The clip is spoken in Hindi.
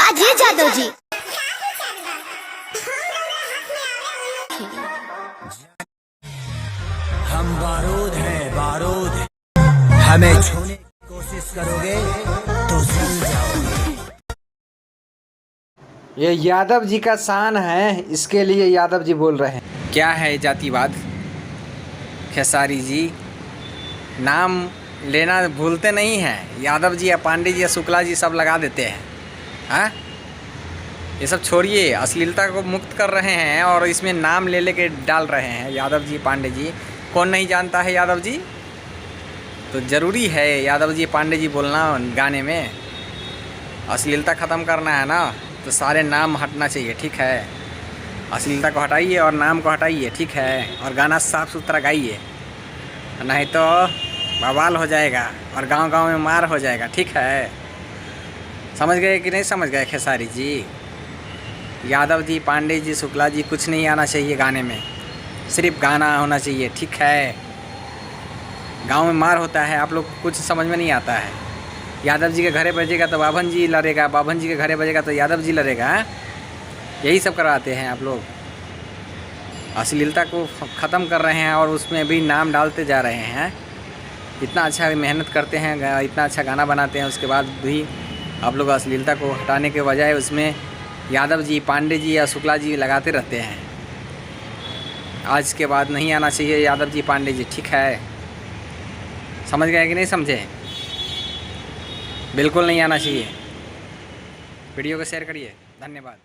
काजिए जादव जी। हम बारूद हैं, बारूद। हमें छूने की कोशिश करोगे तो जल जाओगे। ये यादव जी का शान है, इसके लिए यादव जी बोल रहे हैं। क्या है जातिवाद? खेसारी जी नाम लेना भूलते नहीं हैं। यादव जी या पांडे जी या शुक्ला जी सब लगा देते हैं। हाँ, ये सब छोड़िए, अश्लीलता को मुक्त कर रहे हैं और इसमें नाम ले लेके डाल रहे हैं यादव जी पांडे जी। कौन नहीं जानता है यादव जी? तो ज़रूरी है यादव जी पांडे जी बोलना गाने में। अश्लीलता ख़त्म करना है ना, तो सारे नाम हटना चाहिए, ठीक है। अश्लीलता को हटाइए और नाम को हटाइए, ठीक है। और गाना साफ़ सुथरा गाइए, नहीं तो बवाल हो जाएगा और गांव-गांव में मार हो जाएगा, ठीक है। समझ गए कि नहीं समझ गए खेसारी जी? यादव जी, पांडे जी, शुक्ला जी कुछ नहीं आना चाहिए गाने में, सिर्फ गाना होना चाहिए, ठीक है। गांव में मार होता है, आप लोग कुछ समझ में नहीं आता है। यादव जी के घरे बजेगा तो बाभन जी लड़ेगा, बाभन जी के घरे बजेगा तो यादव जी लड़ेगा। यही सब करवाते हैं आप लोग। अश्लीलता को ख़त्म कर रहे हैं और उसमें भी नाम डालते जा रहे हैं। इतना अच्छा मेहनत करते हैं, इतना अच्छा गाना बनाते हैं, उसके बाद भी आप लोग अश्लीलता को हटाने के बजाय उसमें यादव जी, पांडे जी या शुक्ला जी लगाते रहते हैं। आज के बाद नहीं आना चाहिए यादव जी, पांडे जी, ठीक है। समझ गए कि नहीं समझे? बिल्कुल नहीं आना चाहिए। वीडियो को शेयर करिए। धन्यवाद।